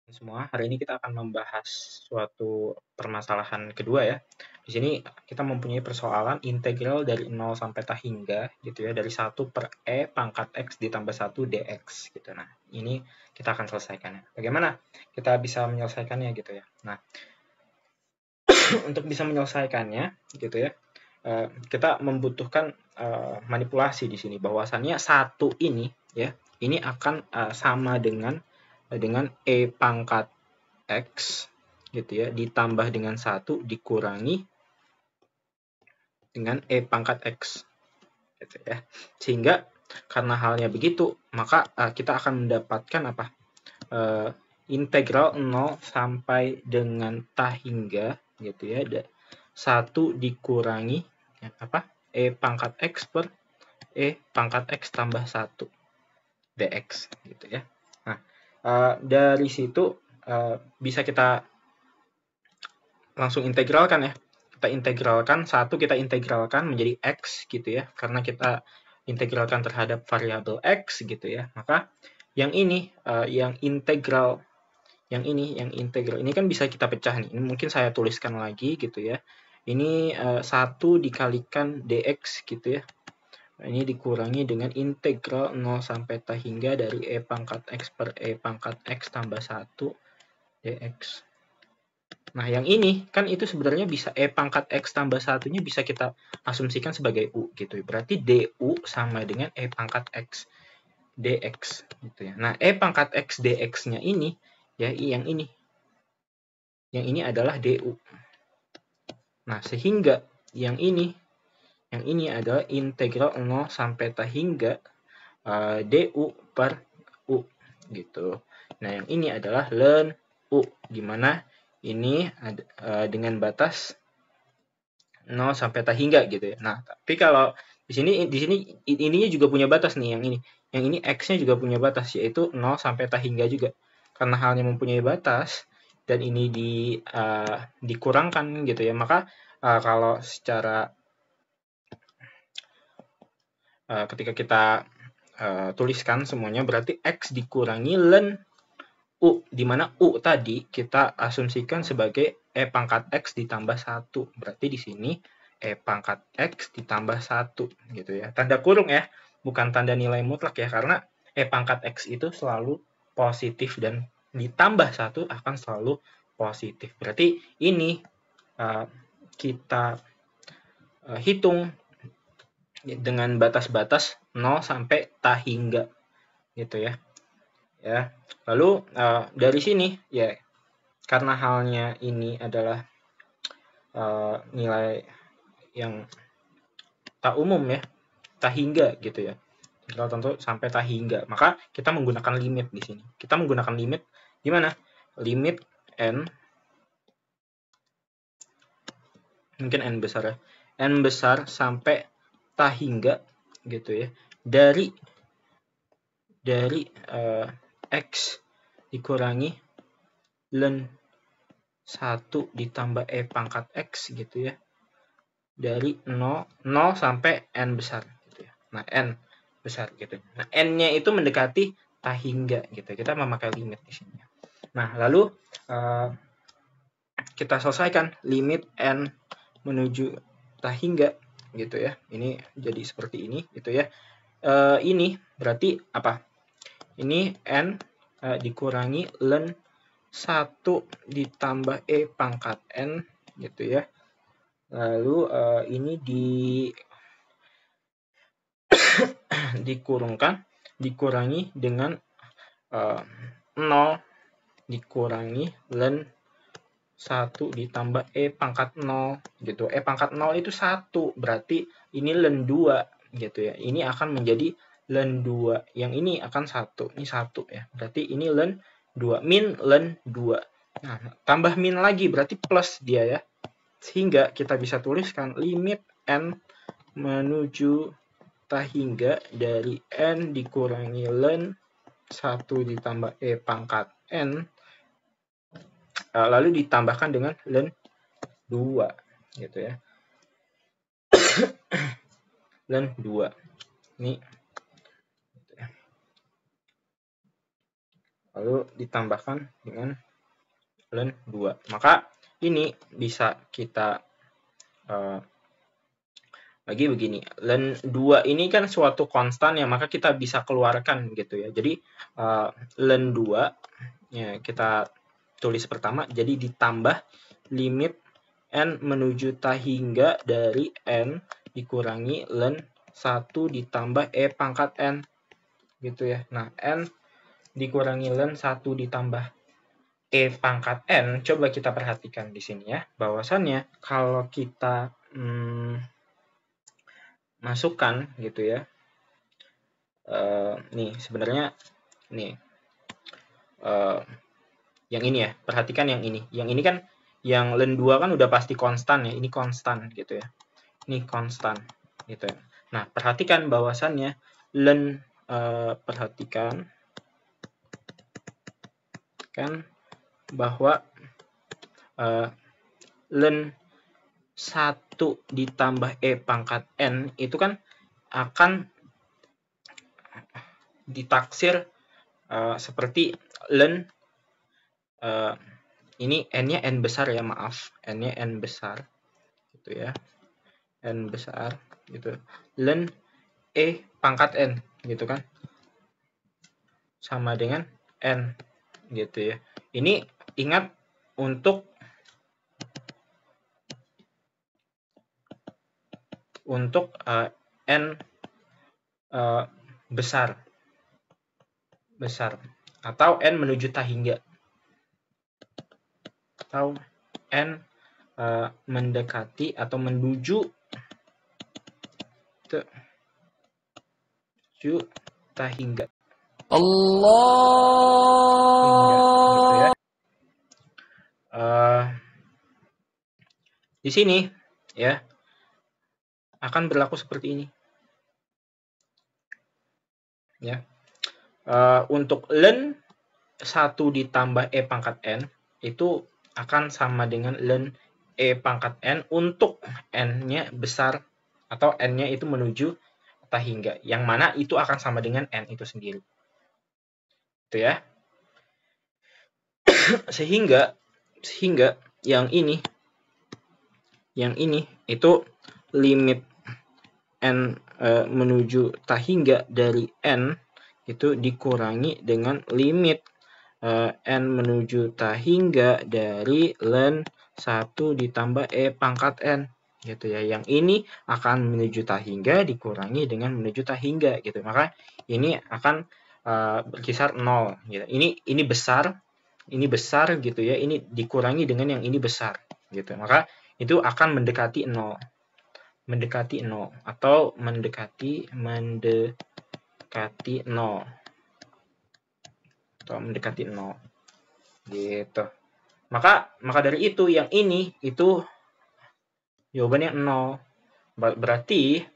Semua, hari ini kita akan membahas suatu permasalahan kedua ya. Di sini kita mempunyai persoalan integral dari 0 sampai tah hingga gitu ya, dari 1 per E pangkat X ditambah 1 dx gitu. Nah, ini kita akan selesaikan ya. Bagaimana kita bisa menyelesaikannya gitu ya. Nah, untuk bisa menyelesaikannya gitu ya, kita membutuhkan manipulasi di sini bahwasannya 1 ini ya, ini akan sama dengan E pangkat X gitu ya, ditambah dengan 1 dikurangi dengan E pangkat X gitu ya. Sehingga karena halnya begitu, maka kita akan mendapatkan apa? Integral 0 sampai dengan tah hingga gitu ya, 1 dikurangi apa? E pangkat X per E pangkat X tambah 1 dx gitu ya. Nah, dari situ bisa kita langsung integralkan ya. Kita integralkan, 1 kita integralkan menjadi X gitu ya. Karena kita integralkan terhadap variabel X gitu ya. Maka yang ini, yang integral ini kan bisa kita pecah nih. Ini mungkin saya tuliskan lagi gitu ya. Ini 1 dikalikan dx gitu ya. Ini dikurangi dengan integral 0 sampai tah hingga dari E pangkat X per E pangkat X tambah 1 dx. Nah, yang ini kan itu sebenarnya bisa E pangkat X tambah 1-nya bisa kita asumsikan sebagai U gitu. Berarti DU sama dengan E pangkat X dx gitu ya. Nah, E pangkat X dx-nya ini ya yang ini. Yang ini adalah DU. Nah, sehingga yang ini adalah integral 0 sampai tah hingga DU per U gitu. Nah, yang ini adalah ln U, di mana ini dengan batas 0 sampai tah hingga gitu ya. Nah, tapi kalau di sini ininya juga punya batas nih yang ini. Yang ini X-nya juga punya batas yaitu 0 sampai tah hingga juga. Karena halnya mempunyai batas dan ini dikurangkan gitu ya. Maka kalau secara ketika kita tuliskan semuanya berarti X dikurangi ln U, di mana U tadi kita asumsikan sebagai E pangkat X ditambah 1. Berarti di sini E pangkat X ditambah 1 gitu ya. Tanda kurung ya, bukan tanda nilai mutlak ya, karena E pangkat X itu selalu positif dan ditambah 1 akan selalu positif. Berarti ini kita hitung dengan batas-batas 0 sampai tah hingga gitu ya. Ya. Lalu dari sini ya, karena halnya ini adalah nilai yang tak umum ya, tah hingga gitu ya. Kalau tentu sampai tah hingga, maka kita menggunakan limit di sini. Kita menggunakan limit gimana? Limit n, mungkin n besar ya, n besar sampai tah hingga gitu ya, dari X dikurangi ln 1 ditambah E pangkat X gitu ya, dari 0 sampai N besar gitu ya. Nah, N besar gitu. Nah, N-nya itu mendekati tah hingga gitu. Kita memakai limit di sini. Nah, lalu kita selesaikan limit N menuju tah hingga gitu ya. Ini jadi seperti ini gitu ya. Ini berarti apa? Ini N dikurangi ln 1 ditambah E pangkat N gitu ya. Lalu ini dikurangi dengan 0 dikurangi ln 1 ditambah E pangkat 0 gitu. E pangkat 0 itu 1, berarti ini ln 2 gitu ya. Ini akan menjadi ln 2. Yang ini akan 1. Ini 1 ya. Berarti ini ln 2. Min ln 2. Nah, tambah min lagi berarti plus dia ya. Sehingga kita bisa tuliskan limit N menuju tah hingga dari N dikurangi ln 1 ditambah E pangkat N lalu ditambahkan dengan ln 2 gitu ya. Ln 2 ini gitu ya. lalu ditambahkan dengan len 2. Maka ini bisa kita bagi begini. Len 2 ini kan suatu konstan ya, maka kita bisa keluarkan gitu ya. Jadi len 2 ya, kita tulis pertama, jadi ditambah limit n menuju ta hingga dari n dikurangi len 1 ditambah e pangkat n gitu ya. Nah, n dikurangi len 1 ditambah e pangkat n, coba kita perhatikan di sini ya, bahwasannya kalau kita masukkan gitu ya, nih sebenarnya nih yang ini ya, perhatikan yang ini kan, yang len 2 kan udah pasti konstan ya, ini konstan gitu ya, ini konstan gitu ya. Nah, perhatikan bahwasannya len perhatikan kan bahwa len 1 ditambah e pangkat n itu kan akan ditaksir seperti len ini n-nya n besar ya, maaf, n-nya n besar gitu ya, n besar gitu, len e pangkat n gitu kan, sama dengan n gitu ya. Ini ingat untuk n besar atau n menuju ta hingga, atau n mendekati atau menuju ta hingga. Allah. Gitu ya. Di sini ya akan berlaku seperti ini. Ya. Untuk len 1 ditambah e pangkat n itu akan sama dengan len e pangkat n untuk n-nya besar atau n-nya itu menuju ta hingga, yang mana itu akan sama dengan n itu sendiri. Itu ya. sehingga yang ini itu limit n menuju ta hingga dari n itu dikurangi dengan limit n menuju ta hingga dari len 1 ditambah e pangkat n gitu ya. Yang ini akan menuju ta hingga dikurangi dengan menuju ta hingga gitu. Maka ini akan berkisar 0 gitu. Ini besar gitu ya. Ini dikurangi dengan yang ini besar gitu. Maka itu akan mendekati 0. Mendekati 0 atau mendekati 0 atau mendekati 0 gitu. Maka dari itu yang ini itu jawabannya 0. Berarti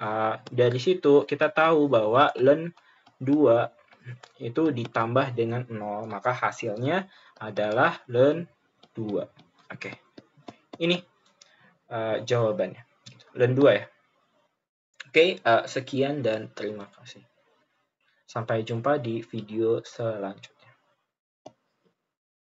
dari situ kita tahu bahwa len 2 itu ditambah dengan 0, maka hasilnya adalah len 2. Oke. Ini jawabannya. Len 2 ya. Oke, sekian dan terima kasih. Sampai jumpa di video selanjutnya.